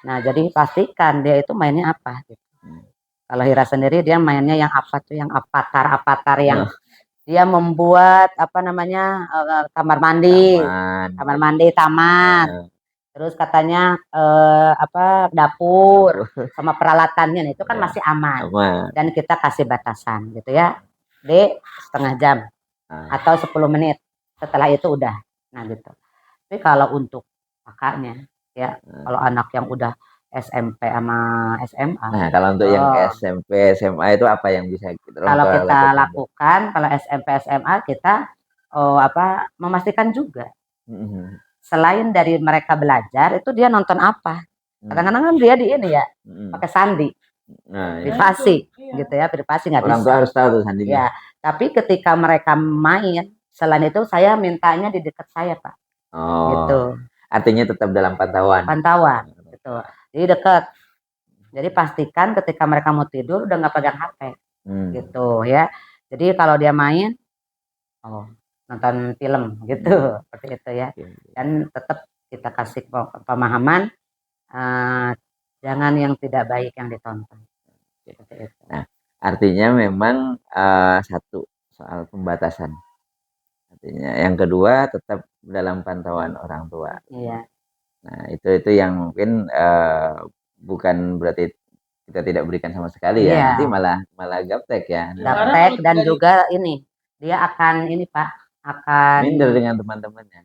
Nah, jadi pastikan dia itu mainnya apa gitu. Kalau Hira sendiri dia mainnya yang apa tuh, yang avatar yang dia membuat apa namanya kamar mandi, taman. Terus katanya dapur sama peralatannya itu kan masih aman. Dan kita kasih batasan gitu ya. Di setengah jam atau 10 menit. Setelah itu udah. Nah gitu. Tapi kalau untuk kakaknya ya, kalau anak yang udah SMP sama SMA. Nah, kalau untuk yang SMP, SMA itu apa yang bisa kita lakukan? Kalau SMP, SMA kita memastikan juga. Selain dari mereka belajar, itu dia nonton apa? Kadang-kadang kan dia di ini ya, pakai sandi. Privasi gitu ya, privasi nggak bisa. Orang tua harus tahu tuh sandinya. Ya, tapi ketika mereka main, selain itu saya mintanya di dekat saya, Pak. Gitu. Artinya tetap dalam pantauan. Gitu. Jadi dekat. Jadi pastikan ketika mereka mau tidur udah nggak pegang HP, gitu ya. Jadi kalau dia main, nonton film gitu, seperti itu ya. Dan tetap kita kasih pemahaman, jangan yang tidak baik yang ditonton. Seperti itu. Nah, artinya memang satu soal pembatasan. Artinya yang kedua tetap dalam pantauan orang tua. Iya. Nah, itu yang mungkin bukan berarti kita tidak berikan sama sekali ya. Nanti malah gaptek ya. Gaptek dan juga ini dia akan ini Pak, akan minder dengan teman-temannya.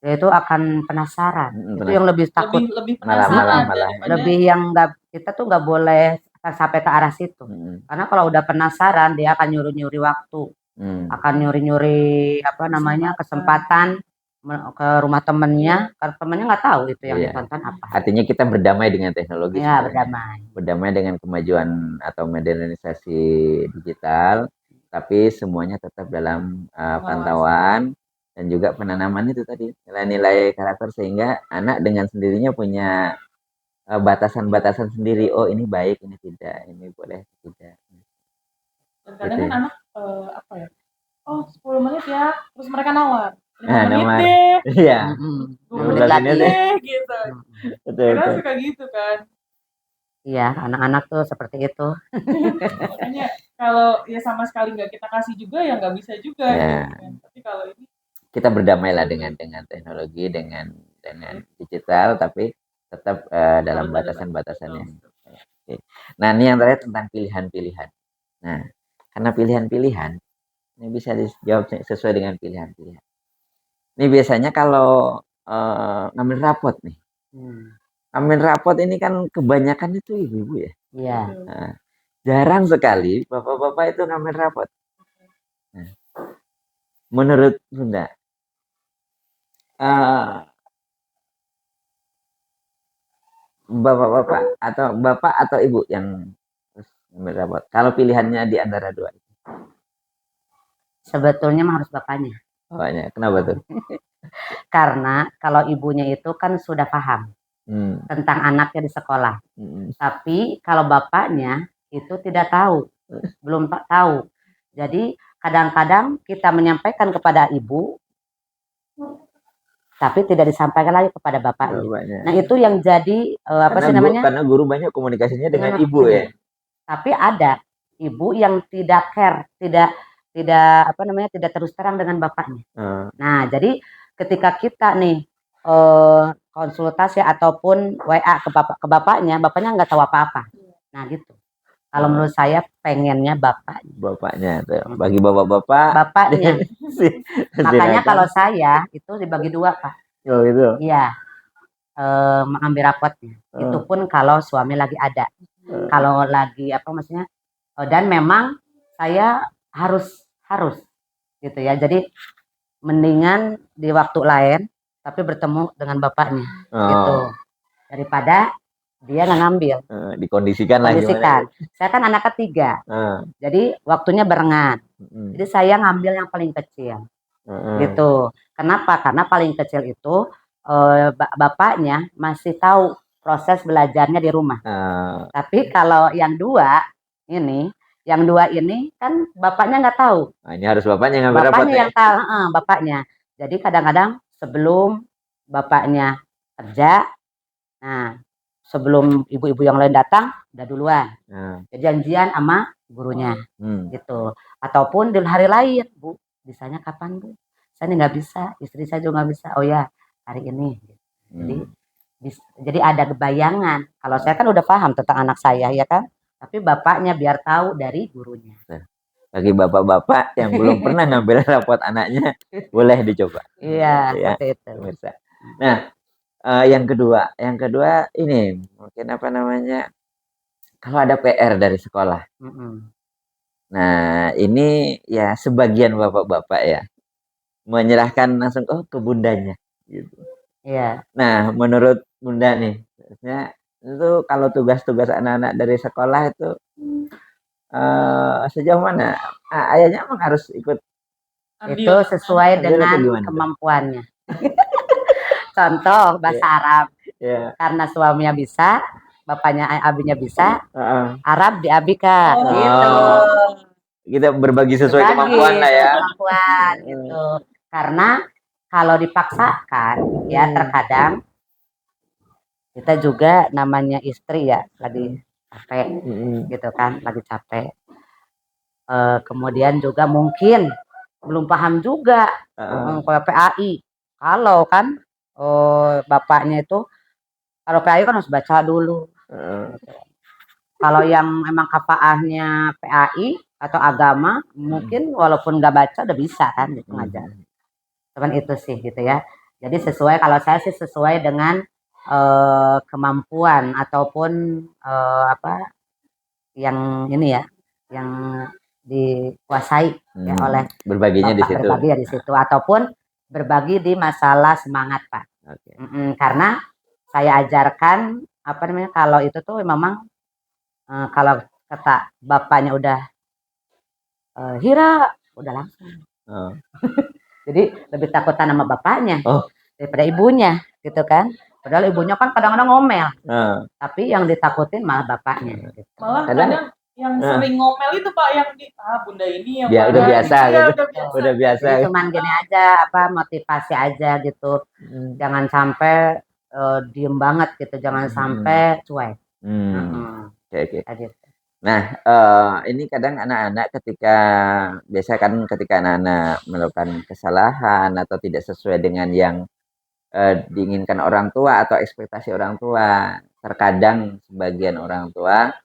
Dia itu akan penasaran. Itu yang lebih takut. Lebih penasaran. Malah. Lebih yang kita tuh nggak boleh sampai ke arah situ. Karena kalau udah penasaran dia akan nyuri-nyuri waktu. Akan nyuri-nyuri kesempatan ke rumah temennya, karena temennya nggak tahu itu yang ditonton apa. Artinya kita berdamai dengan teknologi. Ya, berdamai dengan kemajuan atau modernisasi digital, tapi semuanya tetap dalam pantauan dan juga penanaman itu tadi nilai-nilai karakter, sehingga anak dengan sendirinya punya batasan-batasan sendiri. Oh, ini baik, ini tidak, ini boleh, tidak. Dan kadang kan anak 10 menit ya, terus mereka nawar 5 menit deh, iya, 2 menit lagi deh gitu. Betul. Suka gitu kan. Iya, anak-anak tuh seperti itu. Makanya kalau ya sama sekali nggak kita kasih juga ya nggak bisa juga gitu kan. Tapi kalau ini kita berdamailah dengan teknologi, dengan digital, tapi tetap dalam batasan-batasannya. Nah, ini yang terakhir tentang pilihan-pilihan. Nah, karena pilihan-pilihan ini bisa dijawab sesuai dengan pilihan-pilihan. Ini biasanya kalau ngambil rapot nih. Ngambil rapot ini kan kebanyakan itu ibu-ibu ya. Iya. Nah, jarang sekali bapak-bapak itu ngambil rapot. Nah, menurut Bunda, eh, bapak atau ibu yang harus ngambil rapot? Kalau pilihannya di antara dua, Sebetulnya mah harus bapaknya. bapaknya. Kenapa tuh? Karena kalau ibunya itu kan sudah paham Hmm. tentang anaknya di sekolah. Hmm. Tapi kalau bapaknya itu tidak tahu, belum tahu. Jadi kadang-kadang kita menyampaikan kepada ibu, tapi tidak disampaikan lagi kepada bapaknya. Bapaknya. Nah itu yang jadi apa sih namanya? Karena guru banyak komunikasinya dengan Dengan ibu ya. Tapi ada ibu yang tidak care, tidak apa namanya, tidak terus terang dengan bapaknya. Nah, jadi ketika kita nih konsultasi ataupun WA ke bapaknya nggak tahu apa-apa. Nah, gitu. Kalau menurut saya pengennya Bapaknya tuh. Bagi bapak-bapak. Bapaknya. Makanya silakan. kalau saya itu dibagi dua, Pak. Oh gitu. Iya. Mengambil rapotnya. Itu pun kalau suami lagi ada. Kalau lagi apa maksudnya? Dan memang saya harus gitu ya. Jadi mendingan di waktu lain tapi bertemu dengan bapaknya gitu daripada dia nggak ngambil. Dikondisikan lah gimana? Saya kan anak ketiga. Jadi waktunya barengan. Jadi saya ngambil yang paling kecil. Gitu. Kenapa? Karena paling kecil itu bapaknya masih tahu proses belajarnya di rumah. Tapi kalau yang dua ini kan bapaknya nggak tahu. Nah, ini harus bapaknya ngambil rapot. Bapaknya yang tahu, bapaknya. Jadi kadang-kadang sebelum bapaknya kerja, nah sebelum ibu-ibu yang lain datang, udah duluan. Jadi janjian sama gurunya, gitu. Ataupun di hari lain, Bu, bisanya kapan, Bu? Saya nggak bisa, istri saya juga nggak bisa. Oh ya, hari ini. Jadi ada kebayangan. Kalau saya kan udah paham tentang anak saya, ya kan? Tapi bapaknya biar tahu dari gurunya. Bagi bapak-bapak yang belum pernah ngambil rapot anaknya, boleh dicoba. Iya, ya, seperti itu. Nah, yang kedua ini mungkin apa namanya? Kalau ada PR dari sekolah. Nah, ini ya sebagian bapak-bapak ya menyerahkan langsung ke bundanya gitu. Iya. Nah, menurut Bunda nih, itu kalau tugas-tugas anak-anak dari sekolah itu sejauh mana ayahnya emang harus ikut? Itu sesuai dengan kemampuannya. Contoh bahasa Arab. Karena suaminya bisa, bapaknya abinya bisa, Arab diabikan. Gitu. Kita berbagi sesuai kemampuan lah ya. Kemampuan gitu. Karena kalau dipaksakan ya terkadang kita juga namanya istri ya lagi capek gitu kan, lagi capek. Kemudian juga mungkin belum paham juga kayak PAI. Kalau kan bapaknya itu kalau PAI kan harus baca dulu. Kalau yang memang kafaahnya PAI atau agama mungkin walaupun nggak baca udah bisa kan gitu ngajar. Cuman itu sih gitu ya. Jadi sesuai, kalau saya sih sesuai dengan kemampuan ataupun apa yang ini ya, yang dikuasai ya oleh berbaginya di situ. Berbagi ya di situ ataupun berbagi di masalah semangat, Pak. Karena saya ajarkan apa namanya, kalau itu tuh memang kalau kata bapaknya udah Hira udah langsung. Jadi lebih takutan sama bapaknya daripada ibunya gitu kan. Padahal ibunya kan kadang-kadang ngomel. Tapi yang ditakutin malah bapaknya. Gitu. Malah kadang yang sering ngomel itu Pak yang bunda ini yang udah biasa gitu. Udah biasa. Jadi cuman gini aja motivasi aja gitu. Jangan sampai diem banget gitu. Jangan sampai cuek. Oke. Nah, ini kadang anak-anak biasa kan ketika anak-anak melakukan kesalahan atau tidak sesuai dengan yang diinginkan orang tua atau ekspektasi orang tua, terkadang sebagian orang tua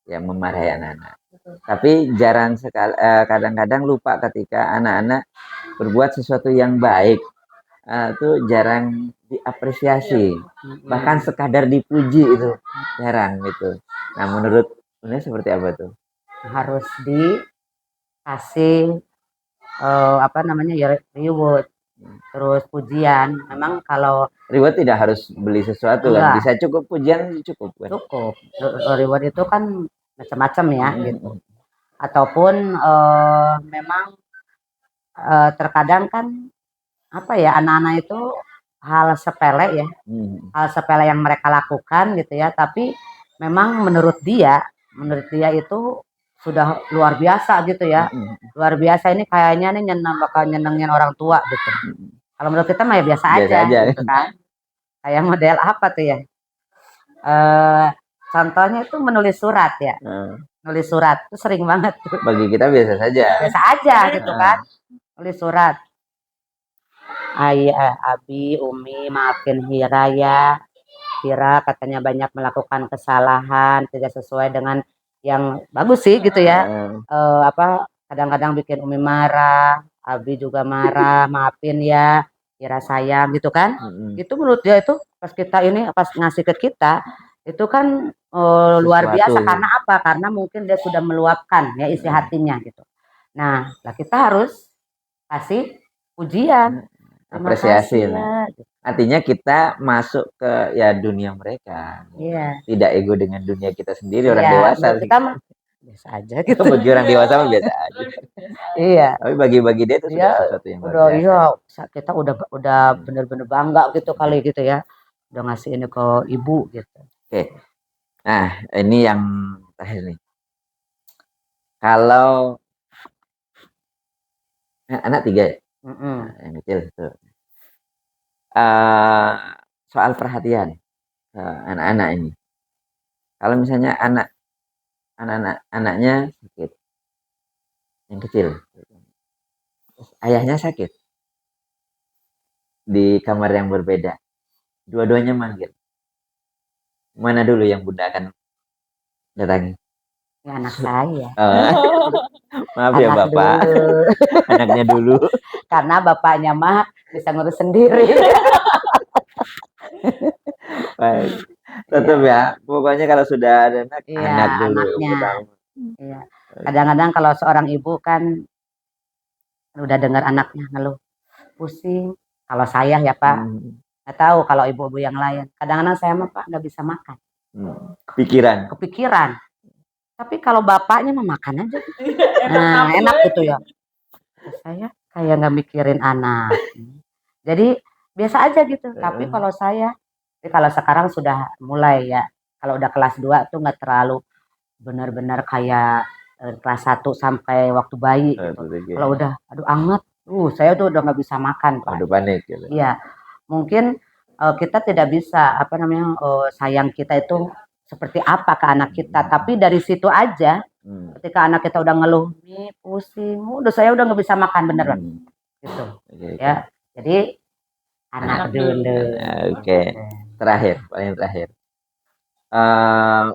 yang memarahi anak-anak. Tapi jarang sekali, kadang-kadang lupa ketika anak-anak berbuat sesuatu yang baik, itu jarang diapresiasi, bahkan sekadar dipuji itu jarang gitu. Nah, menurut Bunda seperti apa tuh? Harus dikasih apa namanya ya reward, terus pujian. Memang kalau Reward tidak harus beli sesuatu kan, enggak bisa cukup pujian cukup kan. cukup reward itu kan macam-macam ya Iya. gitu. Ataupun memang terkadang kan apa ya anak-anak itu hal sepele ya, hal sepele yang mereka lakukan gitu ya, tapi memang menurut dia itu sudah luar biasa gitu ya. Luar biasa ini kayaknya nih bakal nyenengin orang tua gitu. Kalau menurut kita mah ya biasa aja gitu kan. Kayak model apa tuh ya? Contohnya itu menulis surat ya. Nulis surat itu sering banget tuh. Bagi kita biasa saja. Biasa aja gitu kan. Nulis surat. Abi, Umi, maafin Hira ya. Hira katanya banyak melakukan kesalahan, tidak sesuai dengan yang bagus sih gitu ya. Kadang-kadang bikin Umi marah, Abi juga marah, maafin ya, Hira sayang gitu kan. Itu menurut dia itu pas kita ini pas ngasih ke kita itu kan luar biasa karena apa? Karena mungkin dia sudah meluapkan ya isi hatinya gitu. Nah, kita harus kasih pujian. Apresiasi ya. Artinya kita masuk ke ya dunia mereka. Iya. Tidak ego dengan dunia kita sendiri, orang dewasa. Kita mah biasa aja gitu. Bagi orang dewasa mah biasa aja. Iya. Tapi bagi-bagi dia itu sudah sesuatu yang luar biasa. Iya, kita udah bener-bener bangga gitu kali gitu ya. Udah ngasih ini ke ibu gitu. Oke. Nah, ini yang terakhir nih. Kalau anak 3 ya? Yang kecil itu. Soal perhatian anak-anak ini. Kalau misalnya anaknya sakit, yang kecil, ayahnya sakit di kamar yang berbeda, dua-duanya manggil. Mana dulu yang bunda akan datangi? Ya anak saya. Maaf ya Bapak, anaknya dulu. Karena bapaknya mah bisa ngurus sendiri. Baik. Tetap ya, pokoknya kalau sudah ada anak dulu. Anaknya. Iya. Kadang-kadang kalau seorang ibu kan udah dengar anaknya ngeluh, pusing. Kalau saya ya Pak, nggak tahu kalau ibu-ibu yang lain. Kadang-kadang saya mah Pak nggak bisa makan. Kepikiran. Tapi kalau bapaknya mah makan aja. Nah, enak gitu ya. Saya kayak nggak mikirin anak. Jadi biasa aja gitu. Tapi kalau kalau sekarang sudah mulai ya. Kalau udah kelas 2 tuh nggak terlalu benar-benar kayak kelas 1 sampai waktu bayi gitu. Kalau udah aduh anget, saya tuh udah nggak bisa makan Pak. Aduh panik gitu. Iya. Mungkin kita tidak bisa sayang kita itu seperti apa ke anak kita, tapi dari situ aja ketika anak kita udah ngeluh nih pusing, saya udah nggak bisa makan beneran gitu ya. Jadi anak dulu. Oke. Paling terakhir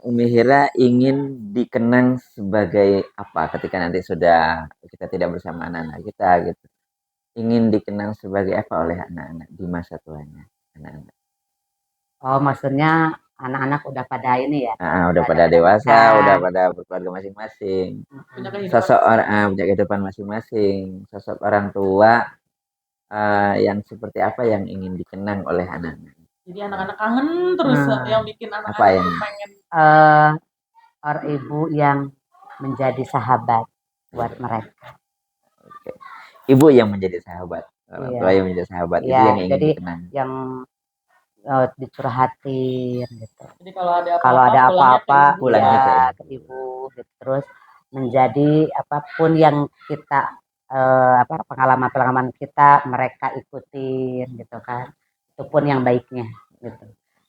Umi Hira ingin dikenang sebagai apa ketika nanti sudah kita tidak bersama anak-anak kita gitu, ingin dikenang sebagai apa oleh anak-anak di masa tuanya anak-anak? Maksudnya anak-anak udah pada ini ya? Udah pada dewasa, udah pada berkeluarga masing-masing. Sosok orang punya kehidupan masing-masing. Sosok orang tua yang seperti apa yang ingin dikenang oleh anak-anak? Jadi anak-anak kangen terus yang bikin anak-anak pengen. Orang ibu yang menjadi sahabat buat mereka. Oke. Ibu yang menjadi sahabat, orang tua yang menjadi sahabat itu yang ingin dikenang. Yang dicurhatin gitu. Jadi kalau ada apa-apa pulangnya ke ibu gitu. Terus menjadi apapun yang kita pengalaman kita mereka ikutin gitu kan. Itu pun yang baiknya gitu.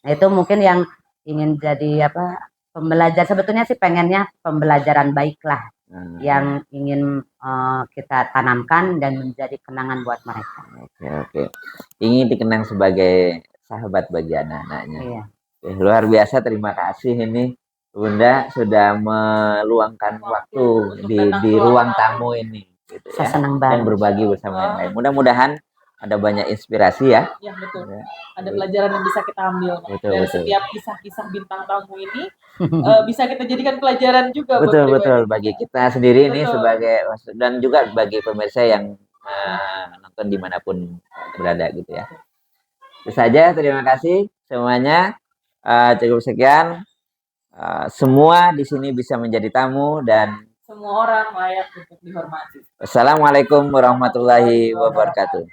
Nah, itu mungkin yang ingin jadi pembelajar, sebetulnya sih pengennya pembelajaran baik lah yang ingin kita tanamkan dan menjadi kenangan buat mereka. Oke. Ingin dikenang sebagai sahabat bagi anak-anaknya. Iya. Luar biasa, terima kasih ini Bunda sudah meluangkan waktu di ruang tamu ini gitu ya. Senang banget. Dan berbagi bersama yang lain. Mudah-mudahan ada banyak inspirasi ya. Ya betul. Ada pelajaran yang bisa kita ambil dari setiap kisah-kisah bintang tamu ini. Bisa kita jadikan pelajaran juga. Betul bagi kita sendiri ini sebagai, dan juga bagi pemirsa yang menonton dimanapun berada gitu ya. Itu saja, terima kasih semuanya. Cukup sekian. Semua di sini bisa menjadi tamu dan semua orang layak untuk dihormati. Wassalamualaikum warahmatullahi wabarakatuh.